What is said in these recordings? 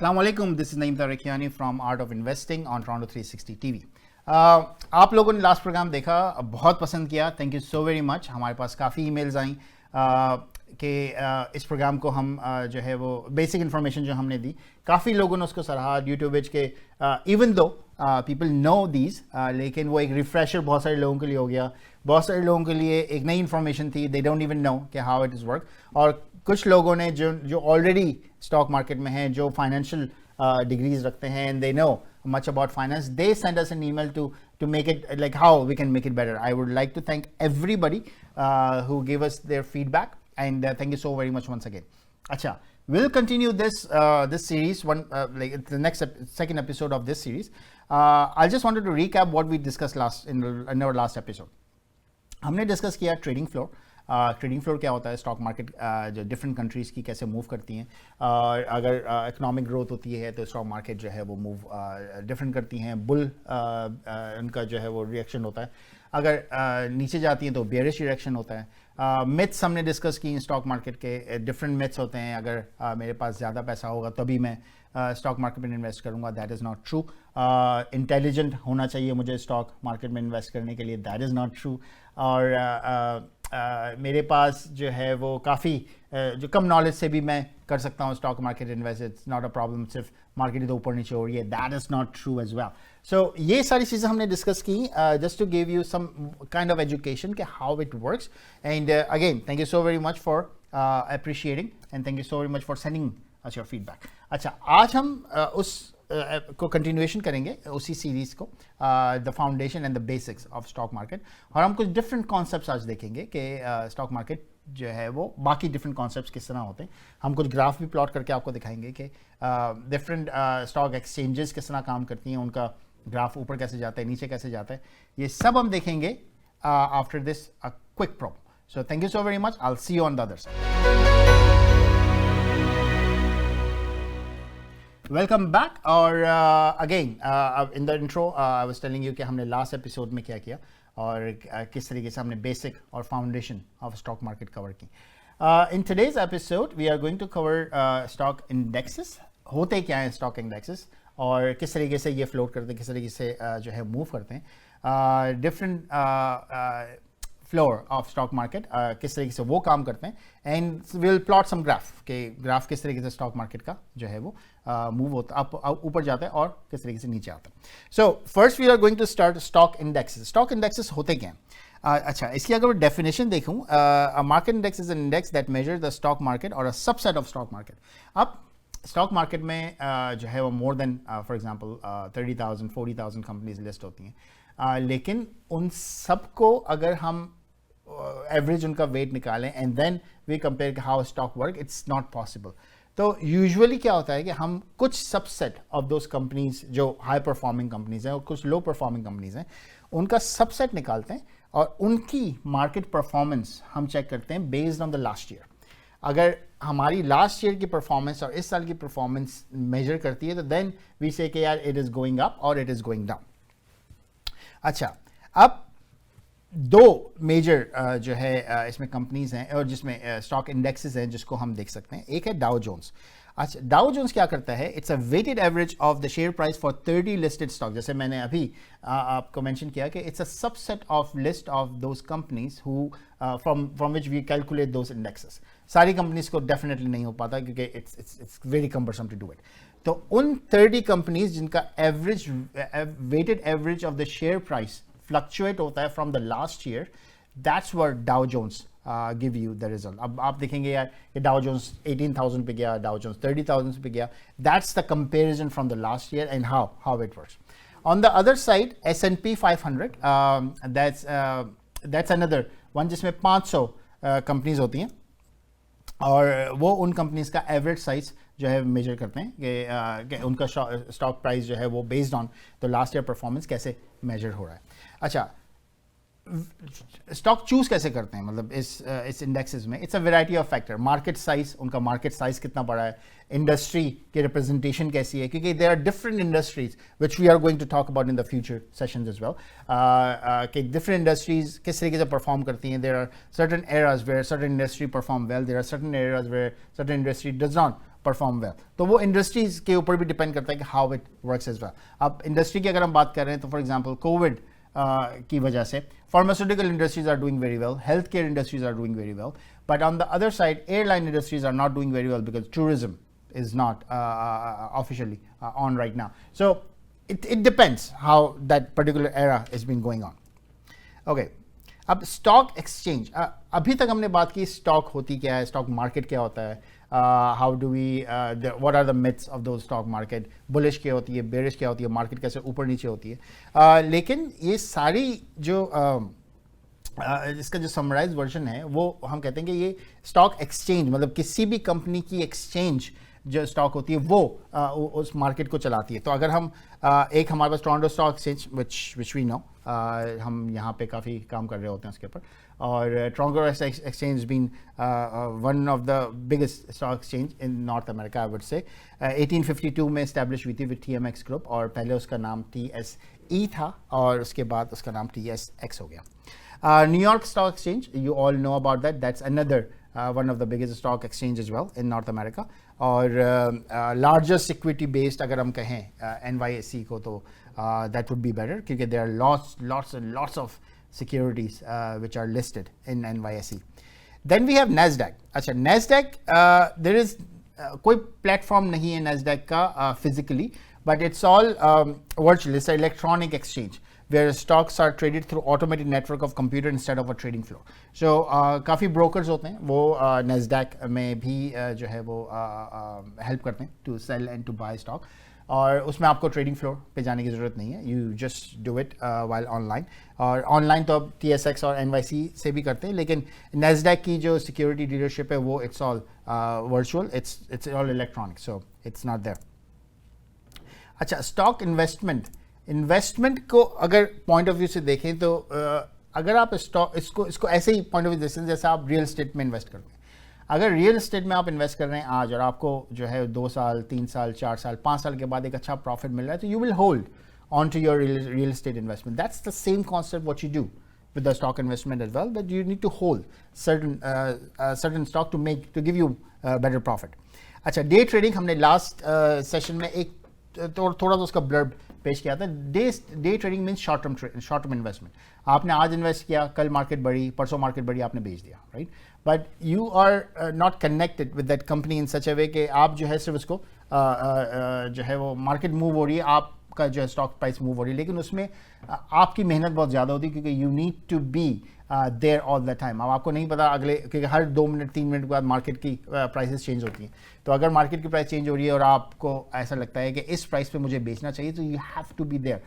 Assalamualaikum, this is Naeem Tarikiani from Art of Investing on Toronto 360 TV. आप लोगों ने last programme देखा, बहुत पसंद किया, thank you so very much. हमारे पास काफ़ी ईमेल्स आई कि इस प्रोग्राम को हम जो है वो बेसिक इन्फॉर्मेशन जो हमने दी, काफ़ी लोगों ने उसको सराहा यूट्यूब के. Even though people know these, लेकिन वो एक रिफ्रेशर बहुत सारे लोगों के लिए हो गया. बहुत सारे लोगों के लिए एक नई इन्फॉर्मेशन थी, दे डोंट इवन नो कि हाउ इट इज़ वर्क. और कुछ लोगों ने जो ऑलरेडी स्टॉक मार्केट में हैं, जो फाइनेंशियल डिग्रीज रखते हैं and they know much about finance, they send us an email to make it like how we can make it better. I would like to thank everybody who gave us their feedback, and thank you so very much once again. Acha, we'll continue this series like the second episode of this series. I just wanted to recap what we discussed in our last episode. हमने discuss किया trading floor. Trading floor क्या होता है, stock market जो different countries की कैसे move करती हैं. अगर इकोनॉमिक ग्रोथ होती है तो स्टॉक मार्केट जो है वो मूव डिफरेंट करती हैं. बुल उनका जो है वो रिएक्शन होता है. अगर नीचे जाती हैं तो बेयरिश रिएक्शन होता है. मिथ्स हमने डिस्कस की स्टॉक मार्केट के, डिफरेंट मिथ्स होते हैं. अगर मेरे पास ज़्यादा पैसा होगा तभी मैं स्टॉक मार्केट में इन्वेस्ट करूंगा, that is not true. Intelligent होना चाहिए मुझे स्टॉक मार्केट में इन्वेस्ट करने के लिए, दैट इज़ नॉट ट्रू. और मेरे पास जो है वो काफ़ी जो कम नॉलेज से भी मैं कर सकता हूँ stock market invest, it's not a problem. सिर्फ मार्केट तो ऊपर नीचे हो रही है, that is not true as well. So ये सारी चीज़ें हमने डिस्कस की just to give you some kind of education के how it works. And again thank you so very much for appreciating and thank you so very much for sending us your feedback. अच्छा, आज हम उस को continuation करेंगे उसी series को, the foundation and the basics of stock market. और हम कुछ डिफरेंट कॉन्सेप्ट्स आज देखेंगे कि स्टॉक मार्केट जो है वो बाकी डिफरेंट कॉन्सेप्ट्स किस तरह होते हैं. हम कुछ ग्राफ भी प्लॉट करके आपको दिखाएंगे कि डिफरेंट स्टॉक एक्सचेंजेस किस तरह काम करती हैं, उनका ग्राफ ऊपर कैसे जाता है, नीचे कैसे जाता है. ये सब हम देखेंगे after this a quick promo. So thank you so very much. I will see you on the other side. Welcome back. और अगेन in the intro I was telling you कि हमने लास्ट एपिसोड में क्या किया और किस तरीके से हमने बेसिक और foundation of stock market cover की. In today's episode we are going to cover stock indexes. होते क्या हैं स्टॉक इंडेक्सेस और किस तरीके से ये फ्लोट करते हैं, किस तरीके से जो है मूव करते हैं. Different floor of stock market किस तरीके से वो काम करते हैं. And will plot some graph के ग्राफ किस तरीके से स्टॉक मार्केट का जो है वो मूव होता है, ऊपर जाता है और किस तरीके से नीचे आता है. So first we are going to start stock indexes. Stock indexes होते क्या हैं? अच्छा, इसकी अगर डेफिनेशन देखूं, market index is an index that measure the stock market और a subset of stock market. अब स्टॉक मार्केट में जो है वो more than for example 30,000 40,000 companies list होती हैं. लेकिन उन सबको अगर हम एवरेज उनका वेट निकालें and then we compare how stock work, it's not possible. तो यूजुअली क्या होता है कि हम कुछ सबसेट ऑफ दोज कंपनीज जो हाई परफॉर्मिंग कंपनीज हैं और कुछ लो परफॉर्मिंग कंपनीज हैं, उनका सबसेट निकालते हैं और उनकी मार्केट परफॉर्मेंस हम चेक करते हैं based on the last year. अगर हमारी लास्ट ईयर की परफॉर्मेंस और इस साल की परफॉर्मेंस मेजर करती है तो देन वी से कि यार इट इज़ गोइंग अप और इट इज़ गोइंग डाउन. अच्छा, अब दो मेजर जो है इसमें कंपनीज हैं और जिसमें स्टॉक इंडेक्सेस हैं जिसको हम देख सकते हैं. एक है डाउ जोन्स. अच्छा, डाउ जोन्स क्या करता है? It's a weighted average of the share price for 30 listed stock. जैसे मैंने अभी आपको मेंशन किया कि it's a subset of list of those companies who from which we calculate those indexes. सारी कंपनीज को डेफिनेटली नहीं हो पाता क्योंकि it's very cumbersome to do it. तो उन 30 कंपनीज जिनका average weighted average of the share price fluctuate होता है from the last year, that's what Dow Jones give you the result. अब आप देखेंगे यार कि डाउ जोन्स 18,000 पे गया, डाउ जोन्स 30,000 पे गया. That's the comparison from the last year and how it works. On the other side S&P 500, that's another one जिसमें 500 कंपनीज होती हैं और वो उन कंपनीज का एवरेज साइज जो है मेजर करते हैं कि उनका स्टॉक प्राइस जो है वो based on the last year performance कैसे मेजर हो रहा है. अच्छा, स्टॉक चूज कैसे करते हैं मतलब इस इंडेक्सेस में? It's a variety of factor. Market size, उनका मार्केट साइज कितना बड़ा है, इंडस्ट्री की रिप्रेजेंटेशन कैसी है, क्योंकि there are different industries which we are going to talk about in the future sessions as well, कि डिफरेंट इंडस्ट्रीज किस तरीके से परफॉर्म करती हैं. There are certain areas where certain industry perform well, there are certain areas where certain industry does not perform well. तो वो industries के ऊपर भी डिपेंड करता है कि how it works as well. अब इंडस्ट्री की अगर हम बात कर रहे हैं तो फॉर एग्जांपल कोविड की वजह से pharmaceutical industries are doing very well, health care industries are doing very well, but on the other side airline industries are not doing very well because tourism is not officially on right now. So it depends how that particular era has been going on. Okay. अब stock exchange, अभी तक हमने बात की stock होती क्या है, stock market क्या होता है, how do we what are the myths of the stock market, bullish क्या होती है, बेरिश क्या होती है, मार्केट कैसे ऊपर नीचे होती है, लेकिन ये सारी जो इसका जो समराइज वर्जन है वो हम कहते हैं कि ये स्टॉक एक्सचेंज मतलब किसी भी कंपनी की एक्सचेंज जो स्टॉक होती है वो उस मार्केट को चलाती है। तो अगर हम एक हमारे पास Toronto stock exchange which we know, हम यहाँ पे काफ़ी काम कर रहे होते हैं उसके ऊपर, और Toronto exchange been one of the biggest stock exchange in North America I would say. 1852 में इस्टेब्लिश हुई थी विद TMX ग्रुप, और पहले उसका नाम TSE था और उसके बाद उसका नाम TSX हो गया। New York stock exchange, you all know about that, that's another one of the biggest stock exchange as well in North America, और largest equity based अगर हम कहें NYSE को तो that would be better क्योंकि there are lots of securities which are listed in NYSE. Then we have NASDAQ. अच्छा, NASDAQ there is कोई platform नहीं है NASDAQ का physically, but it's all virtual, it's an electronic exchange where stocks are traded through automated network of computer instead of a trading floor. So काफ़ी brokers होते हैं वो NASDAQ में भी जो है वो help करते हैं to sell and to buy stock, और उसमें आपको ट्रेडिंग फ्लोर पे जाने की ज़रूरत नहीं है, you just do it while online. और ऑनलाइन तो अब TSX और NYSE से भी करते हैं, लेकिन NASDAQ की जो सिक्योरिटी डीलरशिप है वो it's all virtual, it's all electronic, so it's not there. अच्छा, स्टॉक इन्वेस्टमेंट को अगर पॉइंट ऑफ व्यू से देखें तो अगर आप स्टॉक इसको ऐसे ही पॉइंट ऑफ व्यू देखें जैसे आप रियल एस्टेट में इन्वेस्ट करते हैं। अगर रियल एस्टेट में आप इन्वेस्ट कर रहे हैं आज और आपको जो है 2 साल 3 साल 4 साल 5 साल के बाद एक अच्छा प्रॉफिट मिल रहा है, तो you will hold on to your real estate investment. That's the same concept what you do with the stock investment as well, that you need to hold certain stock to give you better profit. अच्छा, day trading हमने last session में एक थोड़ा सा उसका blurb पेश किया था। Day trading means short term investment. आपने आज इन्वेस्ट किया, कल मार्केट बढ़ी, परसों मार्केट बढ़ी, आपने बेच दिया, right? But you are not connected with that company in such a way कि आप जो है सिर्फ उसको जो है वो मार्केट मूव हो रही है, आपका जो है स्टॉक प्राइस मूव हो रही है, लेकिन उसमें आपकी मेहनत बहुत ज़्यादा होती है क्योंकि you need to be there all the time. अब आपको नहीं पता अगले, क्योंकि हर 2 मिनट 3 मिनट के बाद मार्केट की प्राइसेस चेंज होती हैं। तो अगर मार्केट की प्राइस चेंज हो रही है और आपको ऐसा लगता है कि इस प्राइस पे मुझे बेचना चाहिए, तो you have to be there.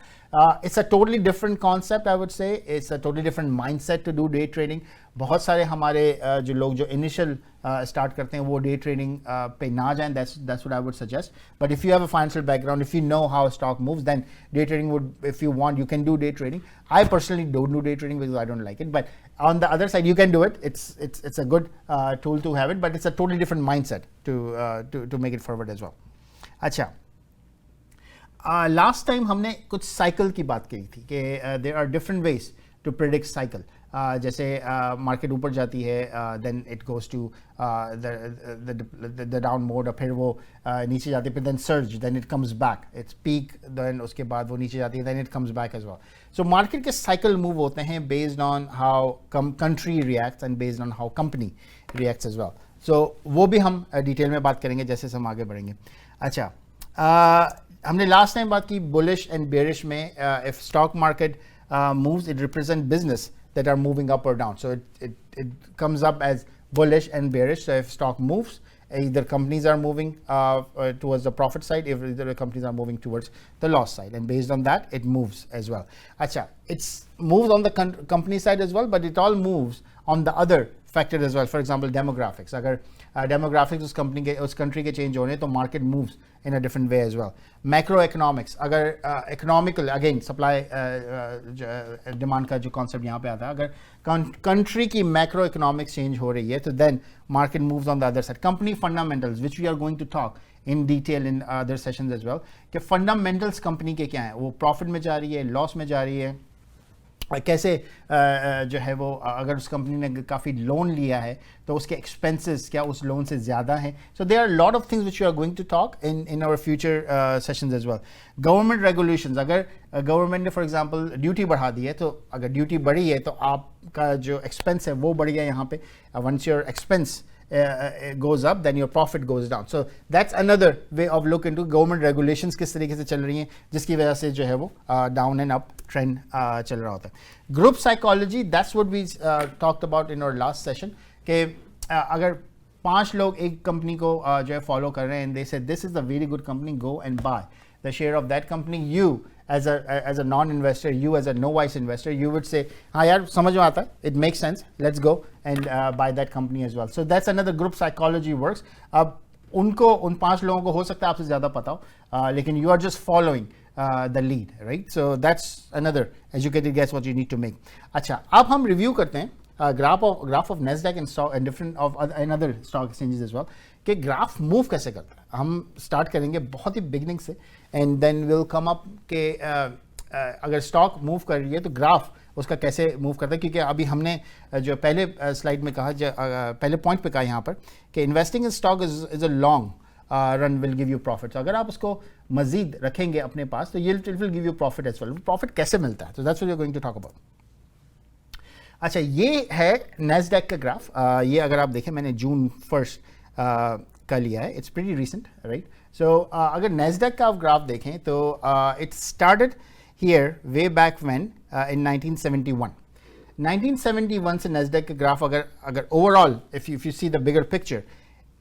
It's a totally different concept, I would say it's a totally different mindset to do day trading. बहुत सारे हमारे जो लोग जो इनिशियल स्टार्ट करते हैं वो डे ट्रेडिंग पे ना जाएं, that's what I would suggest. But if you have a financial background, if you know how stock moves, then day trading would, if you want you can do day trading. I personally don't do day trading because I don't like it, but on the other side you can do it. It's a good tool to have it, but it's a totally different mindset to make it forward as well. अच्छा, last time हमने कुछ cycle की बात की थी कि there are different ways to predict cycle. जैसे market ऊपर जाती है, then it goes to the down mode, और फिर वो नीचे जाती है, फिर then surge, then it comes back, it's peak, then उसके बाद वो नीचे जाती है, then it comes back as well. So market के साइकिल मूव होते हैं based on how country reacts and based on how company reacts as well. So वो भी हम डिटेल में बात करेंगे जैसे हम आगे बढ़ेंगे। अच्छा, हमने लास्ट टाइम बात की बुलिश एंड बेरिश में। If stock market moves, it represents business that are moving up or down. So it comes up as bullish and bearish. So if stock moves, either companies are moving towards the profit side, if either the companies are moving towards the loss side, and based on that it moves as well. Acha, it's moved on the company side as well, but it all moves on the other factor as well. For example, demographics. अगर demographics उस company के, उस country के change होने, तो market moves in a different way as well. Macro economics, अगर economical, again supply demand का जो कॉन्सेप्ट यहाँ पे आता है, अगर कंट्री की मैक्रो इकोनॉमिक्स चेंज हो रही है, तो then market moves on the other side. Company fundamentals, which we are going to talk in detail in other sessions as well, कि फंडामेंटल्स कंपनी के क्या हैं, वो प्रॉफिट में जा रही है, लॉस में जा रही है, कैसे जो है वो अगर उस कंपनी ने काफ़ी लोन लिया है तो उसके एक्सपेंसेस क्या उस लोन से ज़्यादा हैं. So there are lot of things which we are going to talk in our future sessions as well. Government regulations, अगर गवर्नमेंट ने फॉर एग्जांपल ड्यूटी बढ़ा दी है तो अगर ड्यूटी बढ़ी है तो आपका जो एक्सपेंस है वो बढ़ गया यहाँ पे. Once your expense goes up, then your profit goes down. So that's another way of look into government regulations किस तरीके से चल रही हैं जिसकी वजह से जो है वो down and up trend चल रहा होता है. Group psychology, that's what we talked about in our last session कि अगर 5 लोग एक कंपनी को जो है फॉलो कर रहे हैं and they said this is a very good company, go and buy the share of that company, you as a non-investor, you as a no-vice investor, you would say, हाँ यार समझ में आता है, it makes sense, let's go and buy that company as well. So that's another group psychology works. अब उनको उन 5 लोगों को हो सकता है आपसे ज़्यादा पता हो, लेकिन you are just following the lead, right? So that's another educated guess what you need to make. अच्छा, अब हम रिव्यू करते हैं graph of Nasdaq and different of another stock exchanges as well कि ग्राफ मूव कैसे करता है. हम स्टार्ट करेंगे बहुत ही बिगनिंग से and then will come up के अगर स्टॉक मूव कर रही है तो ग्राफ उसका कैसे मूव करता है. क्योंकि अभी हमने जो पहले स्लाइड में कहा, पहले पॉइंट पे कहा यहाँ पर कि investing in stock is a long run will give you profit. अगर आप उसको मजीद रखेंगे अपने पास तो ये will give you profit as well. Profit कैसे मिलता है, तो that's what we are going to talk about. अच्छा, ये है नैस्डैक का ग्राफ. ये अगर आप देखें मैंने जून 1 का लिया है. It's pretty recent, right. So अगर नैस्डैक का आप ग्राफ देखें तो it started here way back when in 1971 से नैस्डैक का ग्राफ अगर overall if you see the bigger picture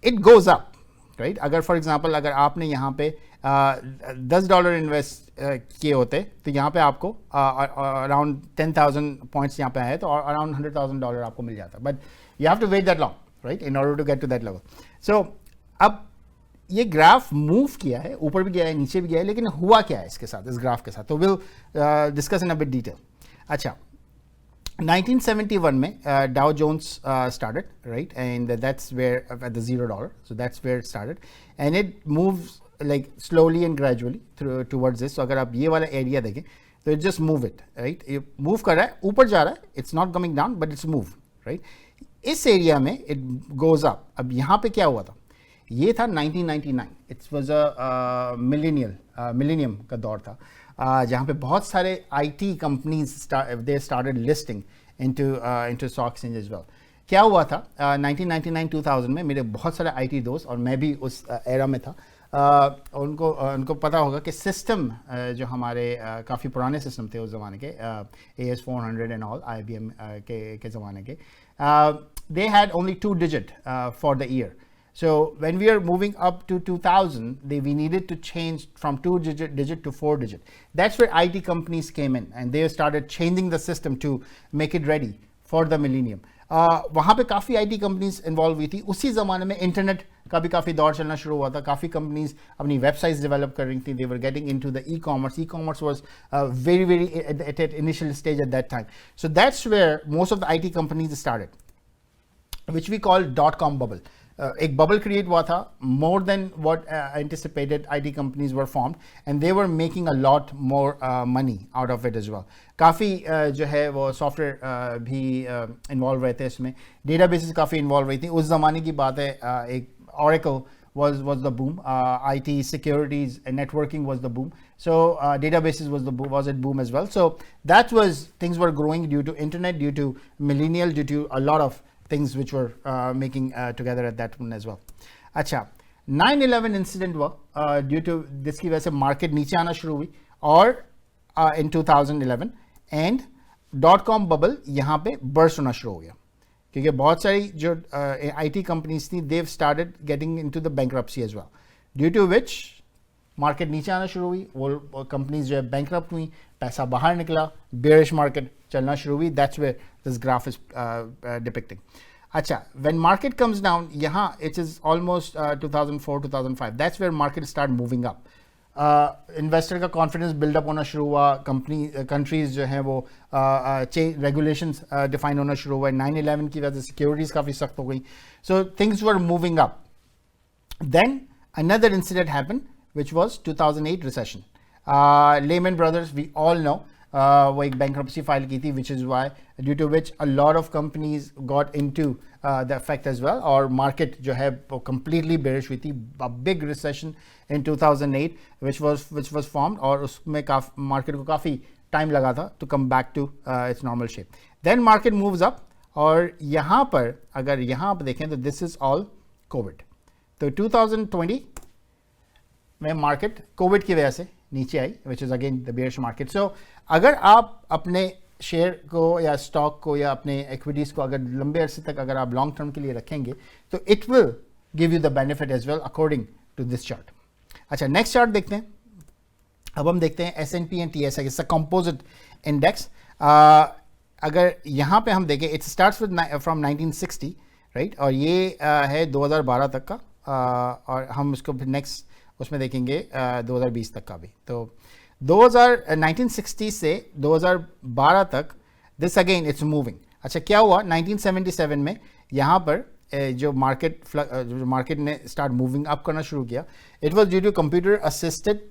it goes up, right. अगर फॉर एग्जांपल अगर आपने यहाँ पे $10 इन्वेस्ट किए होते तो यहाँ पे आपको अराउंड 10,000 पॉइंट्स यहाँ पे आए तो अराउंड $100,000 आपको मिल जाता. But you have to wait that long, right, in order to get to that level. So अब ये ग्राफ मूव किया है, ऊपर भी गया है नीचे भी गया है, लेकिन हुआ क्या है इसके साथ, इस ग्राफ के साथ, तो will discuss in a bit detail. अच्छा, 1971 में Dow Jones started, right, and that's where at the $0, so that's where it started, and it moves like slowly and gradually towards this. So अगर आप ये वाला area देखें तो it just move it, right, ये move कर रहा है, ऊपर जा रहा है, it's not coming down but it's move, right. इस एरिया में it goes up. अब यहाँ पे क्या हुआ था, ये था 1999, it was a millennium का दौर था जहाँ पे बहुत सारे IT companies they started listing into stock exchange as well. क्या हुआ था 1999-2000 में मेरे बहुत सारे IT दोस्त और मैं भी उस एरा में था, उनको पता होगा कि सिस्टम जो हमारे काफ़ी पुराने सिस्टम थे उस ज़माने के AS400 एंड ऑल IBM के ज़माने के, they had only 2 digit for the year. So when we are moving up to 2000, we needed to change from 2 digit to 4 digit. That's where IT companies came in and they started changing the system to make it ready for the millennium. वहाँ पे काफ़ी IT companies involved हुई थी. उसी ज़माने में internet का भी काफ़ी दौर चलना शुरू हुआ था. काफ़ी companies अपनी websites develop कर रही थी. They were getting into the e-commerce. E-commerce was very at initial stage at that time. So that's where most of the IT companies started, which we call dot-com bubble. एक bubble create हुआ था. More than what anticipated IT companies were formed and they were making a lot more money out of it as well. काफ़ी जो है वो software भी involve रहते हैं इसमें. डेटाबेसेस काफ़ी इन्वॉल्व रही थी. उस ज़माने की बात है, एक Oracle was the boom, IT securities and networking was the boom, so databases was it boom as well. So that was, things were growing due to internet, due to millennial, due to a lot of things which were making together at that one as well. अच्छा, 9/11 incident हुआ due to जिसकी वजह से market नीचे आना शुरू हुई और इन 2011 एंड .com बबल यहाँ पे बर्स्ट होना शुरू हो गया क्योंकि बहुत सारी जो IT कंपनीज थी they started getting into the bankruptcy as well, due to which market नीचे आना शुरू हुई. वो कंपनीज जो है बैंकरप्ट हुई, पैसा बाहर निकला, बेयरिश मार्केट चलना शुरू हुई. That's where this graph is depicting. अच्छा, व्हेन मार्केट कम्स डाउन, यहाँ it is almost 2004-2005, that's where market start moving up. Investor का कॉन्फिडेंस बिल्डअप होना शुरू हुआ. कंट्रीज जो हैं वो रेगुलेशंस डिफाइन होना शुरू हुआ. 9/11 की वजह से सिक्योरिटीज काफ़ी सख्त हो गई. So things were moving up. Then another incident happen which was 2008 recession. Lehman Brothers, we all know, वो एक बैंक्रप्सी फाइल की थी, which is why due to which a lot of companies got into the effect as well, और market जो है वो completely bearish हुई थी. A big recession in 2008 which was formed, और उसमें मार्केट को काफ़ी टाइम लगा था to come back to its normal shape. Then market moves up, और यहाँ पर अगर यहाँ आप देखें तो दिस इज ऑल कोविड. तो 2020 में मार्केट कोविड की वजह से नीचे आई, which is again the bearish market. So अगर आप अपने शेयर को या स्टॉक को या अपने इक्विटीज़ को अगर लंबे अरसे तक अगर आप लॉन्ग टर्म के लिए रखेंगे तो it will give you the benefit as well according to this chart. अच्छा, नेक्स्ट चार्ट देखते हैं. अब हम देखते हैं S&P and TSX, it's a composite index. अगर यहाँ पे हम देखें, it starts with from 1960, right, और ये है 2012 तक का, और हम इसको फिर नेक्स्ट उसमें देखेंगे 2020 तक का भी. तो 1960 से 2012 तक दिस अगेन इट्स मूविंग. अच्छा, क्या हुआ 1977 में यहाँ पर जो मार्केट ने स्टार्ट मूविंग अप करना शुरू किया. It was due to computer assisted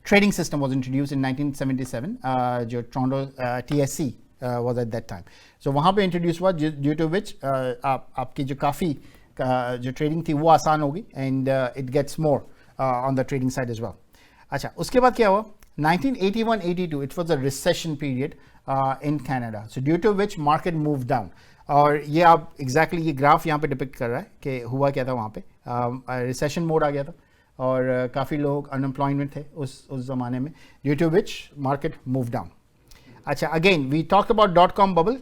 trading system was introduced in 1977, जो Toronto TSC was at that time. So वहाँ पे introduce हुआ, due to which आपकी जो काफ़ी जो trading थी वो आसान होगी, and it gets more on the trading side as well. अच्छा, उसके बाद क्या हुआ 1981-82, it was a recession period in Canada, so due to which market moved down. और ये आप exactly ये ग्राफ यहाँ पे डिपिक्ट कर रहा है कि हुआ क्या था वहाँ पे. रिसेशन मोड आ गया था, और काफ़ी लोग अनएम्प्लॉयमेंट थे उस ज़माने में, due to which market move down. अच्छा, again we talk about .com bubble.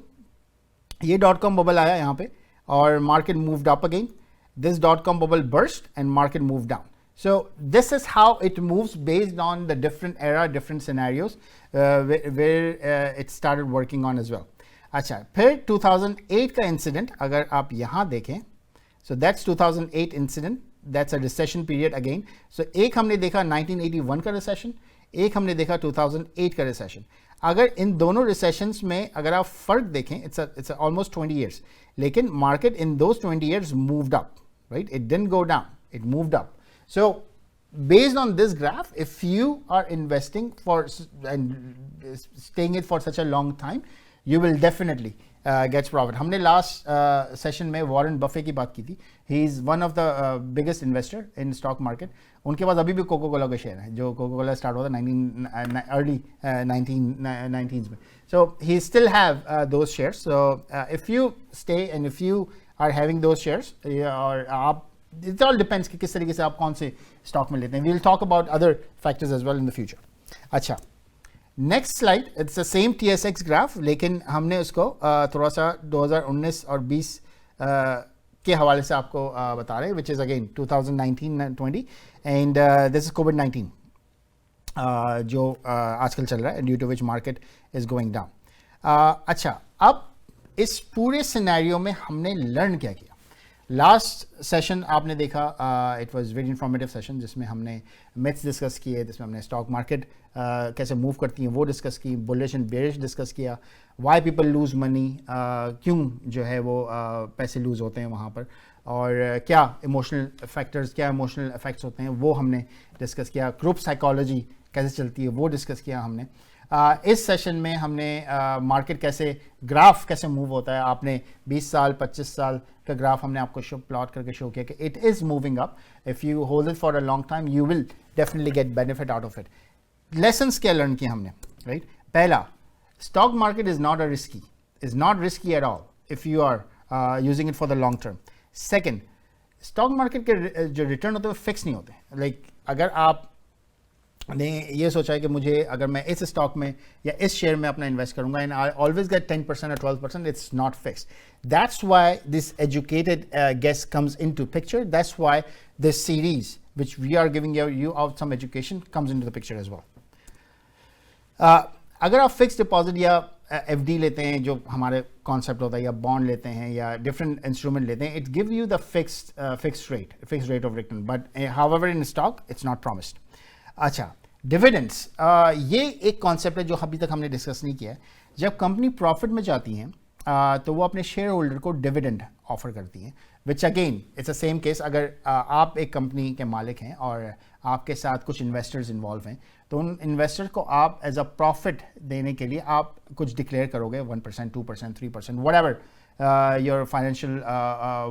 ये .com बबल आया यहाँ पे, और market moved up again. This .com bubble burst and market move down. So this is how it moves based on the different era, different scenarios where it started working on as well. अच्छा, फिर 2008 का incident अगर आप यहाँ देखें, so that's 2008 incident, that's a recession period again. So एक हमने देखा 1981 का recession, एक हमने देखा 2008 का recession. अगर इन दोनों recessions में अगर आप फर्क देखें, it's almost 20 years, लेकिन market in those 20 years moved up, right? It didn't go down, it moved up. So based on this graph, if you are investing for and staying it for such a long time, you will definitely gets profit. हमने last session में Warren Buffett की बात की थी. ही is one of the biggest investor in stock market. उनके पास अभी भी cocoa Cola का शेयर है, जो कोको कोला स्टार्ट हुआ था अर्ली 1990s में. So he still have those shares. So if you stay and if you are having those shares, और आप, इट ऑल डिपेंड्स कि किस तरीके से आप कौन से स्टॉक में लेते हैं. We will talk about other factors as well in the future. अच्छा, next slide, it's the same TSX graph, लेकिन हमने उसको थोड़ा सा 2019 और 20 के हवाले से आपको बता रहे हैं, which is again 2019-20, and this is कोविड-19 जो आजकल चल रहा है, due to which market is going down. अच्छा, अब इस पूरे सिनेरियो में हमने लर्न क्या किया. लास्ट सेशन आपने देखा, it was very informative session, जिसमें हमने मिथ्स डिस्कस किए, जिसमें हमने स्टॉक मार्केट कैसे मूव करती हैं वो डिस्कस की, बुलिश एंड बेरिश डिस्कस किया, वाई पीपल लूज़ मनी, क्यों जो है वो पैसे लूज़ होते हैं वहाँ पर, और क्या इमोशनल फैक्टर्स, क्या इमोशनल इफेक्ट्स होते हैं वो हमने डिस्कस किया, ग्रुप साइकोलॉजी कैसे चलती है वो डिस्कस किया हमने. इस सेशन में हमने मार्केट कैसे, ग्राफ कैसे मूव होता है, आपने 20 साल 25 साल का ग्राफ हमने आपको शो प्लॉट करके शो किया कि it is moving up. If you hold it for a long time you will definitely get benefit out of it. Lessons क्या लर्न किए हमने, राइट? पहला, stock market is not risky at all if you are using it for the long term. Second, stock market के जो return होते हैं वो fix नहीं होते. लाइक अगर आप ने ये सोचा है कि मुझे अगर मैं इस स्टॉक में या इस शेयर में अपना इन्वेस्ट करूंगा एंड आई ऑलवेज गेट 10% और 12%, it's not fixed. That's why this educated guess comes into picture. That's why this series which we are giving you out some education comes into the picture as well. अगर आप fix deposit या FD लेते हैं, जो हमारे concept होता है, या बॉन्ड लेते हैं या डिफरेंट इंस्ट्रूमेंट लेते हैं, it give you the fixed rate of return, but however in stock it's not promised. अच्छा, डिविडेंड्स, ये एक कॉन्सेप्ट है जो अभी तक हमने डिस्कस नहीं किया है. जब कंपनी प्रॉफिट में जाती हैं तो वो अपने शेयर होल्डर को डिविडेंड ऑफर करती हैं, which again it's a same case. अगर आप एक कंपनी के मालिक हैं और आपके साथ कुछ इन्वेस्टर्स इन्वॉल्व हैं, तो उन इन्वेस्टर को आप एज अ प्रॉफिट देने के लिए आप कुछ डिक्लेयर करोगे 1%, 2%, 3%, whatever your financial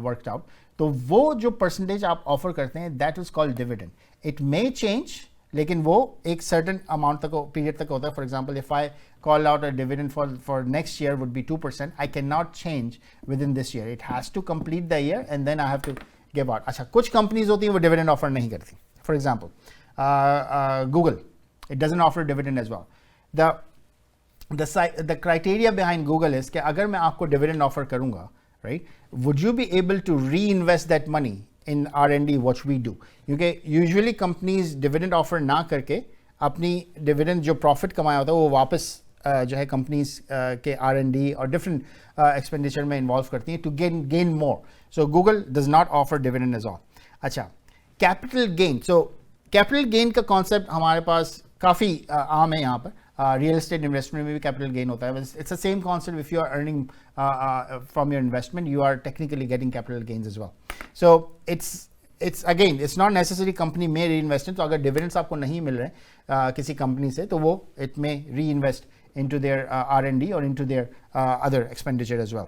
worked out. तो वो जो परसेंटेज आप ऑफर करते हैं that is called dividend. It may change, लेकिन वो एक सर्टन अमाउंट तक पीरियड तक होता है. For example, if I call out a dividend for next year would be 2%. I cannot change within this year. It has to complete the year and then I have to give out. अच्छा, कुछ companies होती हैं वो dividend offer नहीं करती. For example Google, it doesn't offer dividend as well. the criteria behind Google is कि अगर मैं आपको डिविडेंड ऑफर करूंगा, right, would you be able to reinvest that money in R&D what we do? क्योंकि usually companies dividend offer ना करके अपनी dividend जो प्रॉफिट कमाया होता है वो वापस जो है कंपनीज के R&D और डिफरेंट एक्सपेंडिचर में इन्वॉल्व करती हैं to gain more. So Google does not offer dividend at all. अच्छा, capital gain. So capital gain का कॉन्सेप्ट हमारे पास काफ़ी आम है यहाँ पर. रियल एस्टेट इन्वेस्टमेंट में भी कैपिटल गेन होता है. It's the same concept. If you are earning from your investment you are technically getting capital gains as well. So it's again it's not necessary company में री investment. तो अगर dividends आपको नहीं मिल रहे किसी कंपनी से, तो वो इट में री invest into their R&D or into their other expenditure as well.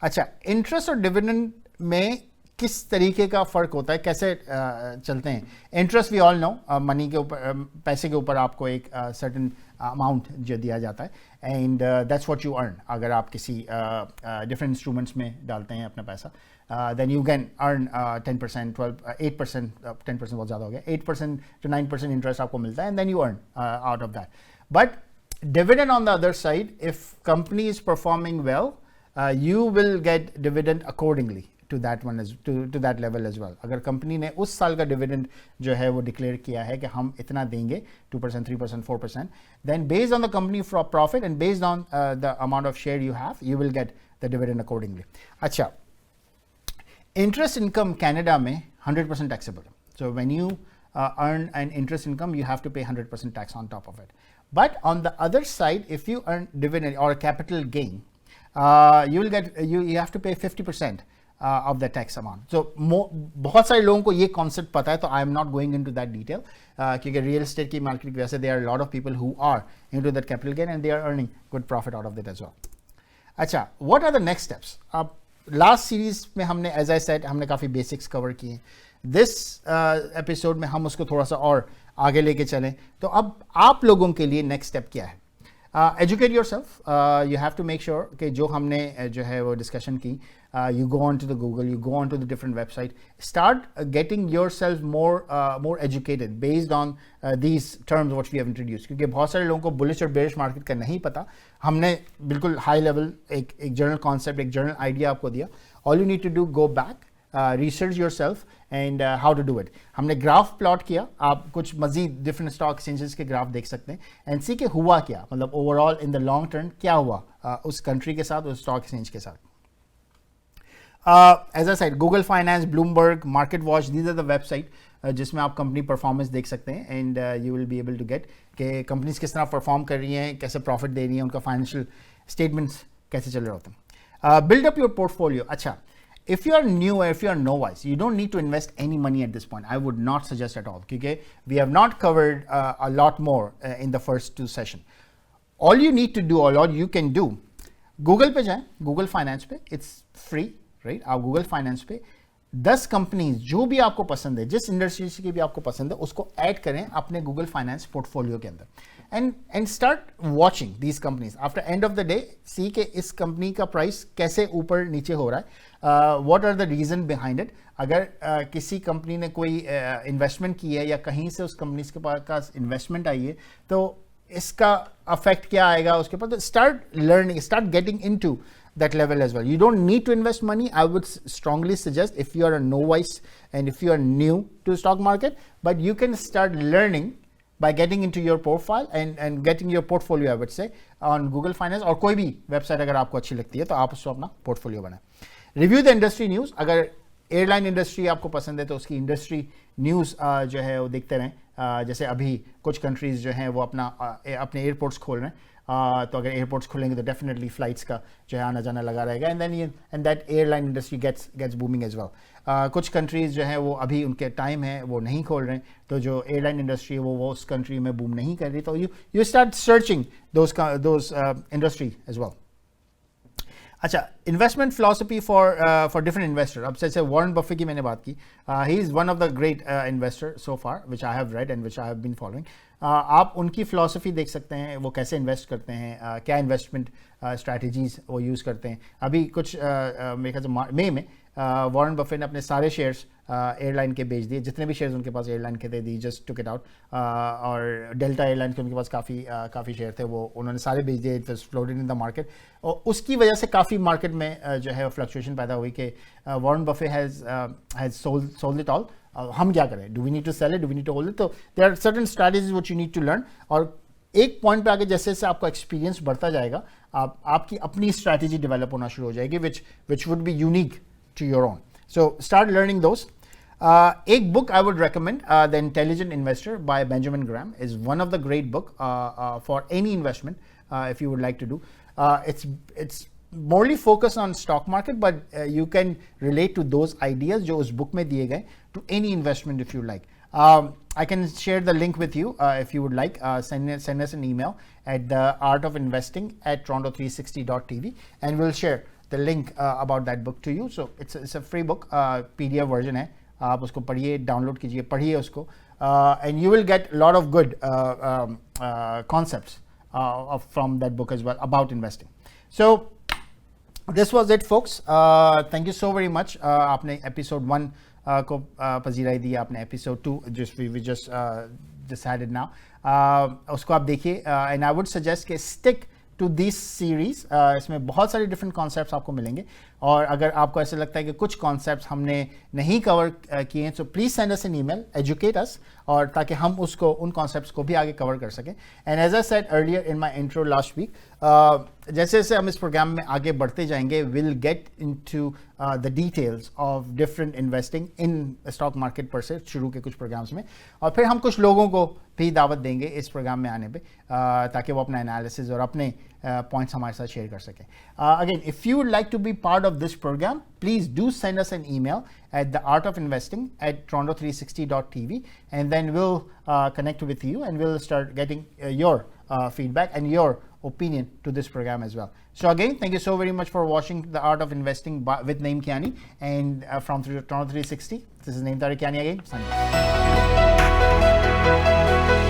अच्छा, इंटरेस्ट और डिविडेंड में किस तरीके का फ़र्क होता है, कैसे चलते हैं? Interest we all know, money के ऊपर, पैसे के ऊपर आपको एक सर्टन अमाउंट जो दिया जाता है and that's what you earn. अगर आप किसी डिफरेंट इंस्ट्रूमेंट्स में डालते हैं अपना पैसा, then you can earn 10%, 12, 8%, 10% बहुत ज़्यादा हो गया, 8% to 9% इंटरेस्ट आपको मिलता है and then you earn out of that. But dividend on the other side, if company is performing well, you will get dividend accordingly to that one to that level as well. अगर company ने उस साल का dividend जो है वो declare किया है कि हम इतना देंगे 2%, 3%, 4%, then based on the company profit and based on the amount of share you have, you will get the dividend accordingly. अच्छा, interest income Canada में 100% taxable. So when you earn an interest income, you have to pay 100% tax on top of it. But on the other side, if you earn dividend or capital gain, you will get you have to pay 50% of the tax amount. So बहुत सारे लोगों को ये concept पता है, तो I am not going into that detail क्योंकि real estate की market की वजह से there are a lot of people who are into that capital gain and they are earning good profit out of it as well. अच्छा, what are the next steps? अब last series में हमने, as I said, हमने काफ़ी basics cover किए. This episode में हम उसको थोड़ा सा और आगे लेके चलें. तो अब आप लोगों के लिए नेक्स्ट स्टेप क्या है? Educate yourself. You have to make sure कि जो हमने जो है वो डिस्कशन की, you go on to the Google, you go on to the different website, start getting yourself more educated based on these terms what we have introduced. क्योंकि बहुत सारे लोगों को बुलिश और बेरिश मार्केट का नहीं पता. हमने बिल्कुल हाई लेवल एक जनरल कॉन्सेप्ट, एक जनरल आइडिया आपको दिया. All you need to do, go back, research yourself and how to do it. हमने ग्राफ प्लॉट किया, आप कुछ मजीद डिफरेंट स्टॉक एक्सचेंजेस के ग्राफ देख सकते हैं एंड सी के हुआ क्या, मतलब overall in the long term क्या हुआ उस कंट्री के साथ, उस स्टॉक एक्सचेंज के साथ. As I said, Google Finance, Bloomberg, MarketWatch, these are the website जिसमें आप कंपनी परफॉर्मेंस देख सकते हैं and you will be able to get कि कंपनीज किस तरह परफॉर्म कर रही हैं, कैसे प्रॉफिट दे रही हैं, उनका फाइनेंशियल स्टेटमेंट्स कैसे चल रहे होते हैं. Build up your portfolio. अच्छा, if you are new or if you are novice, you don't need to invest any money at this point. I would not suggest at all because we have not covered a lot more in the first two sessions. All you need to do, or all you can do, Google पे जाएं, Google Finance पे, it's free. Right, आप Google finance पे 10 companies जो भी आपको पसंद है, जिस इंडस्ट्री की भी आपको पसंद है, उसको ऐड करें अपने गूगल फाइनेंस पोर्टफोलियो के अंदर and start watching these companies. After end of the day see के इस कंपनी का प्राइस कैसे ऊपर नीचे हो रहा है, what are the reason behind it. अगर किसी कंपनी ने कोई इन्वेस्टमेंट की है या कहीं से उस कंपनी के पास इन्वेस्टमेंट आई है, तो इसका अफेक्ट क्या आएगा उसके ऊपर. तो start learning, start getting into that level as well. You don't need to invest money. I would strongly suggest if you are a novice and if you are new to stock market, but you can start learning by getting into your profile and getting your portfolio, I would say, on Google Finance और कोई भी website अगर आपको अच्छी लगती है तो आप उसको अपना पोर्टफोलियो बनाएं. Review the industry news. अगर एयरलाइन इंडस्ट्री आपको पसंद है तो उसकी इंडस्ट्री न्यूज़ जो है वो देखते रहें. जैसे अभी कुछ कंट्रीज़ जो हैं वो अपने एयरपोर्ट्स खोल रहे हैं तो अगर एयरपोर्ट्स खुलेंगे तो डेफिनेटली फ्लाइट्स का जो है आना जाना लगा रहेगा, and that airline industry gets booming as well. कुछ कंट्रीज़ जो है वो अभी उनके टाइम है वो नहीं खोल रहे हैं, तो जो एयरलाइन इंडस्ट्री है वो उस कंट्री में बूम नहीं कर रही, तो you start searching those industry as well. अच्छा, investment philosophy for different investor. अब जैसे वॉरेन बफे की मैंने बात की, he is one of the great investor so far which I have read and which I have been following. आप उनकी philosophy देख सकते हैं, वो कैसे इन्वेस्ट करते हैं, क्या इन्वेस्टमेंट स्ट्रैटेजीज वो यूज़ करते हैं. अभी कुछ मेरे ख्याल से मई में वॉरेन बफे ने अपने सारे शेयर्स एयरलाइन के बेच दिए, जितने भी शेयर्स उनके पास एयरलाइन के थे, दी जस्ट टुक इट आउट. और डेल्टा एयरलाइन के उनके पास काफ़ी शेयर थे, वो उन्होंने सारे बेच दिए. It was floated in the market, और उसकी वजह से काफ़ी मार्केट में जो है फ्लक्चुएशन पैदा हुई कि Warren Buffett has sold it all. हम क्या करें, do we need to sell it, do we need to hold it. तो there are certain strategies which you need to learn, और एक पॉइंट पे आगे जैसे जैसे आपका एक्सपीरियंस बढ़ता जाएगा, आपकी अपनी स्ट्रैटेजी डेवलप होना शुरू हो जाएगी, which would be unique to your own. So start learning those. एक book I would recommend, The Intelligent Investor by Benjamin Graham, is one of the great book for any investment if you would like to do. It's morely focused on stock market, but you can relate to those ideas जो उस book में दिए गए to any investment if you like. I can share the link with you if you would like. Send us an email at theartofInvesting@toronto360.tv and we'll share the link about that book to you. So it's a free book, PDF version है, आप उसको पढ़िए, download कीजिए, पढ़िए उसको, and you will get a lot of good concepts from that book as well about investing. So this was it, folks. Thank you so very much. आपने episode 1 को पजीराई दी, आपने episode 2 we just decided now, उसको आप देखिए, and I would suggest कि stick to this series. इसमें बहुत सारे डिफरेंट कॉन्सेप्ट्स आपको मिलेंगे, और अगर आपको ऐसा लगता है कि कुछ कॉन्सेप्ट्स हमने नहीं कवर किए हैं, तो please send us an email, educate us, और ताकि हम उसको उन कॉन्सेप्ट्स को भी आगे कवर कर सकें. And as I said earlier in my intro last week, जैसे जैसे हम इस प्रोग्राम में आगे बढ़ते जाएंगे, will get into the details of different investing in stock market पर से शुरू के कुछ प्रोग्राम्स में, और फिर हम कुछ लोगों को भी दावत देंगे इस प्रोग्राम में आने पे, ताकि वो अपना एनालिसिस और अपने पॉइंट्स हमारे साथ शेयर कर सकें. Again, if you would like to be part of this program, please do send us an email at theartofinvesting@toronto360.tv, and then we'll connect with you and we'll start getting your feedback and your opinion to this program as well. So again, thank you so very much for watching The Art of Investing with Naeem Kiani, and from Toronto 360, this is Naeem Tariq Kiani again, signing off.